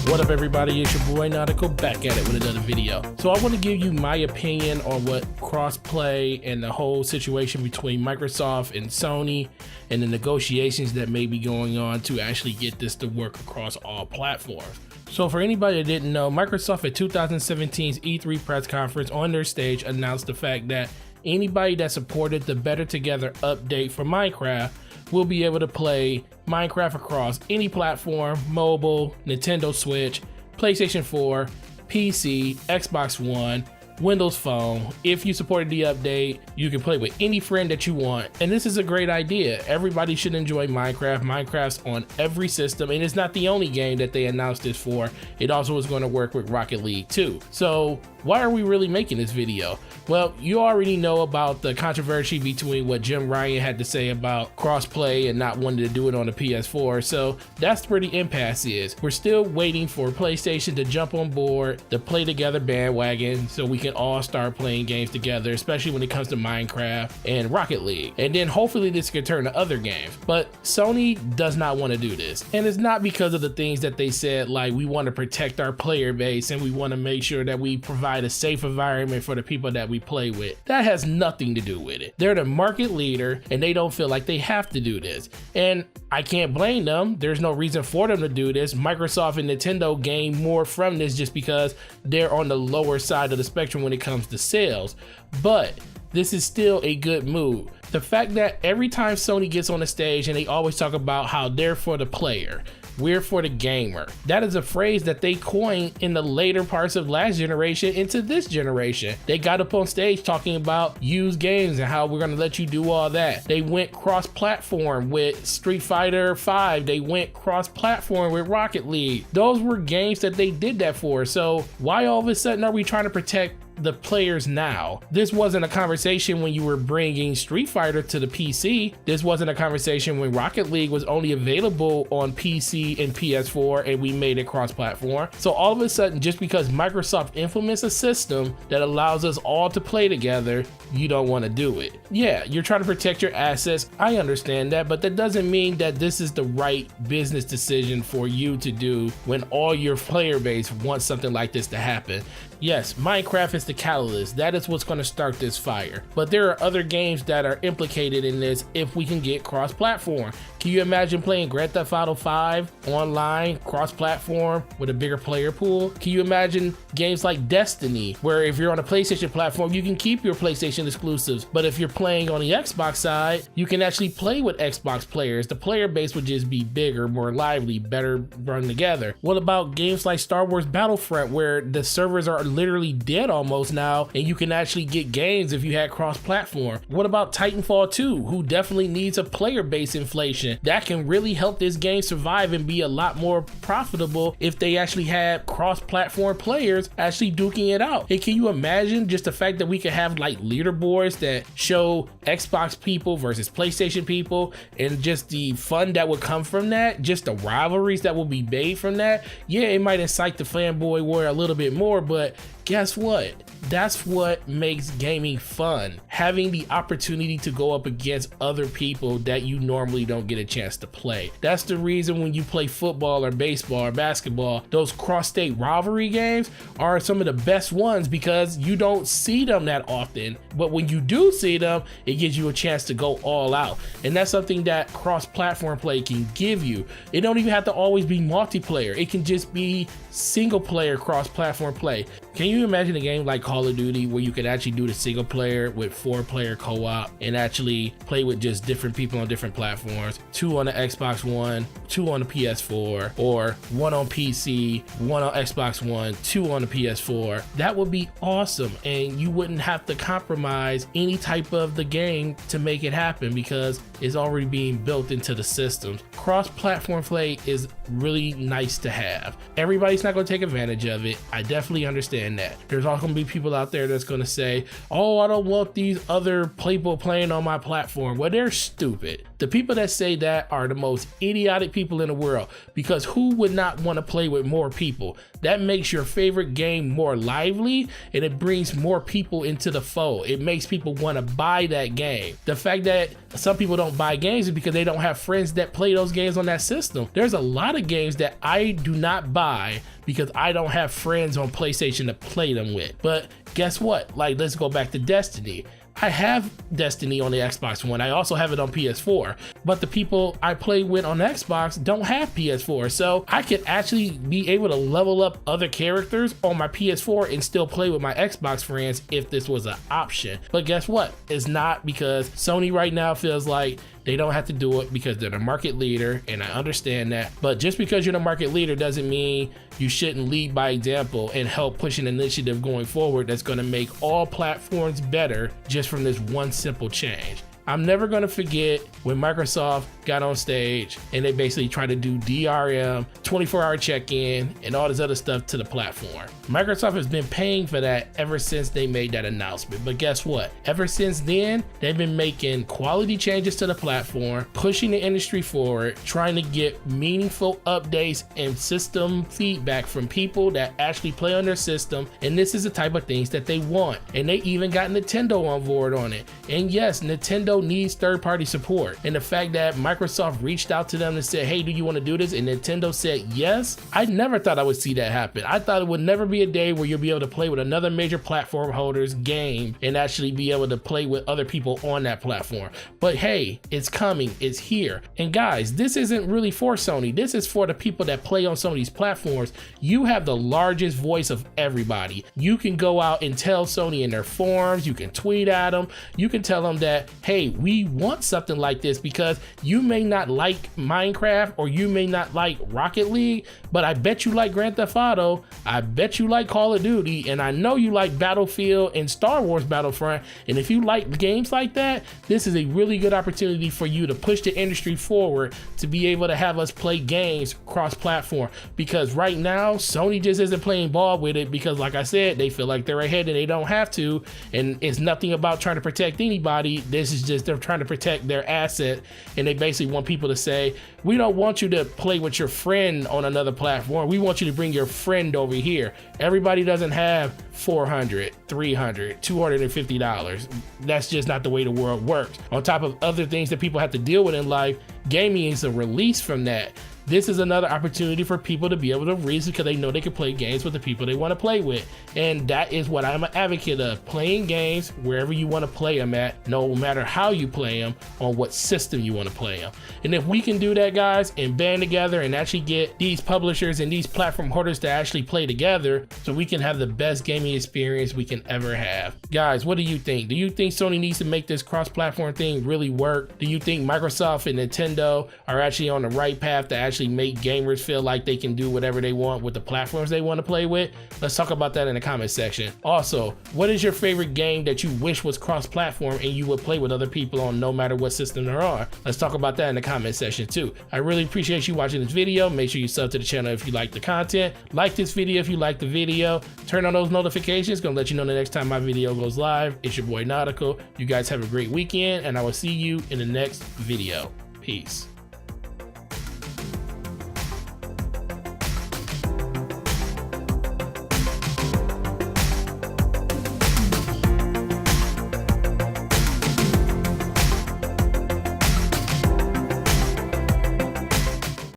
What up everybody, it's your boy Nautical back at it with another video. So I want to give you my opinion on what crossplay and the whole situation between Microsoft and Sony and the negotiations that may be going on to actually get this to work across all platforms. So for anybody that didn't know, Microsoft at 2017's E3 press conference on their stage announced the fact that anybody that supported the Better Together update for Minecraft will be able to play Minecraft across any platform: mobile, Nintendo Switch, PlayStation 4, PC, Xbox One, Windows Phone. If you supported the update, you can play with any friend that you want. And this is a great idea. Everybody should enjoy Minecraft. Minecraft's on every system, and it's not the only game that they announced this for. It also is going to work with Rocket League too. So why are we really making this video? Well, you already know about the controversy between what Jim Ryan had to say about crossplay and not wanting to do it on the PS4. So that's where the impasse is. We're still waiting for PlayStation to jump on board the Play Together bandwagon so we can all start playing games together, especially when it comes to Minecraft and Rocket League. And then hopefully this can turn to other games. But Sony does not want to do this. And it's not because of the things that they said, like we want to protect our player base and we want to make sure that we provide a safe environment for the people that we play with. That has nothing to do with it. They're the market leader and they don't feel like they have to do this. And I can't blame them. There's no reason for them to do this. Microsoft and Nintendo gain more from this just because they're on the lower side of the spectrum when it comes to sales. But this is still a good move. The fact that every time Sony gets on the stage and they always talk about how they're for the player, we're for the gamer. That is a phrase that they coined in the later parts of last generation into this generation. They got up on stage talking about used games and how we're gonna let you do all that. They went cross-platform with Street Fighter 5. They went cross-platform with Rocket League. Those were games that they did that for. So why all of a sudden are we trying to protect the players now? This wasn't a conversation when you were bringing Street Fighter to the PC. This wasn't a conversation when Rocket League was only available on PC and PS4 and we made it cross-platform. So all of a sudden, just because Microsoft implements a system that allows us all to play together, you don't want to do it. Yeah, you're trying to protect your assets. I understand that, but that doesn't mean that this is the right business decision for you to do when all your player base wants something like this to happen. Yes, Minecraft is the catalyst. That is what's going to start this fire. But there are other games that are implicated in this if we can get cross-platform. Can you imagine playing Grand Theft Auto 5 online, cross-platform with a bigger player pool? Can you imagine games like Destiny, where if you're on a PlayStation platform, you can keep your PlayStation exclusives, but if you're playing on the Xbox side, you can actually play with Xbox players. The player base would just be bigger, more lively, better run together. What about games like Star Wars Battlefront, where the servers are literally dead almost now and you can actually get games if you had cross-platform? What about Titanfall 2, who definitely needs a player base inflation? That can really help this game survive and be a lot more profitable if they actually had cross-platform players actually duking it out. And can you imagine just the fact that we could have like leaderboards that show Xbox people versus PlayStation people, and just the fun that would come from that, just the rivalries that will be made from that? Yeah, it might incite the fanboy war a little bit more, but guess what? That's what makes gaming fun. Having the opportunity to go up against other people that you normally don't get a chance to play. That's the reason when you play football or baseball or basketball, those cross-state rivalry games are some of the best ones because you don't see them that often. But when you do see them, it gives you a chance to go all out. And that's something that cross-platform play can give you. It don't even have to always be multiplayer. It can just be single-player cross-platform play. Can you imagine a game like Call of Duty where you could actually do the single player with 4-player co-op and actually play with just different people on different platforms? 2 on the Xbox One, 2 on the PS4, or 1 on PC, 1 on Xbox One, 2 on the PS4. That would be awesome, and you wouldn't have to compromise any type of the game to make it happen because it's already being built into the systems. Cross-platform play is really nice to have. Everybody's not going to take advantage of it. I definitely understand that. that. There's also gonna be people out there that's gonna say, oh, I don't want these other people playing on my platform. Well, they're stupid. The people that say that are the most idiotic people in the world, because who would not want to play with more people? That makes your favorite game more lively, and it brings more people into the fold. It makes people want to buy that game. The fact that some people don't buy games is because they don't have friends that play those games on that system. There's a lot of games that I do not buy because I don't have friends on PlayStation to play them with. But guess what? Like, let's go back to Destiny. I have Destiny on the Xbox One. I also have it on PS4, but the people I play with on Xbox don't have PS4. So I could actually be able to level up other characters on my PS4 and still play with my Xbox friends if this was an option. But guess what? It's not, because Sony right now feels like they don't have to do it because they're the market leader, and I understand that. But just because you're the market leader doesn't mean you shouldn't lead by example and help push an initiative going forward that's going to make all platforms better just from this one simple change. I'm never going to forget when Microsoft got on stage and they basically tried to do DRM, 24-hour check-in, and all this other stuff to the platform. Microsoft has been paying for that ever since they made that announcement. But guess what? Ever since then, they've been making quality changes to the platform, pushing the industry forward, trying to get meaningful updates and system feedback from people that actually play on their system. And this is the type of things that they want. And they even got Nintendo on board on it. And yes, Nintendo needs third-party support, and the fact that Microsoft reached out to them and said, hey, do you want to do this, and Nintendo said yes, I never thought I would see that happen. I thought it would never be a day where you'll be able to play with another major platform holder's game and actually be able to play with other people on that platform. But hey, it's coming, it's here. And guys, this isn't really for Sony, this is for the people that play on some of these platforms. You have the largest voice of everybody. You can go out and tell Sony in their forums, you can tweet at them, you can tell them that, hey, we want something like this, because you may not like Minecraft or you may not like Rocket League, but I bet you like Grand Theft Auto, I bet you like Call of Duty, and I know you like Battlefield and Star Wars Battlefront. And if you like games like that, this is a really good opportunity for you to push the industry forward to be able to have us play games cross-platform, because right now Sony just isn't playing ball with it, because like I said, they feel like they're ahead and they don't have to, and it's nothing about trying to protect anybody. This is just they're trying to protect their asset, and they basically want people to say, we don't want you to play with your friend on another platform, we want you to bring your friend over here. Everybody doesn't have $400, $300, $250. That's just not the way the world works. On top of other things that people have to deal with in life, gaming is a release from that. This is another opportunity for people to be able to reason, because they know they can play games with the people they want to play with. And that is what I'm an advocate of, playing games wherever you want to play them at, no matter how you play them, on what system you want to play them. And if we can do that, guys, and band together and actually get these publishers and these platform holders to actually play together, so we can have the best gaming experience we can ever have. Guys, what do you think? Do you think Sony needs to make this cross-platform thing really work? Do you think Microsoft and Nintendo are actually on the right path to actually make gamers feel like they can do whatever they want with the platforms they want to play with? Let's talk about that in the comment section. Also, what is your favorite game that you wish was cross-platform and you would play with other people on no matter what system they're on? Let's talk about that in the comment section too. I really appreciate you watching this video. Make sure you sub to the channel if you like the content. Like this video if you like the video. Turn on those notifications, gonna let you know the next time my video goes live. It's your boy Nautical. You guys have a great weekend, and I will see you in the next video. Peace.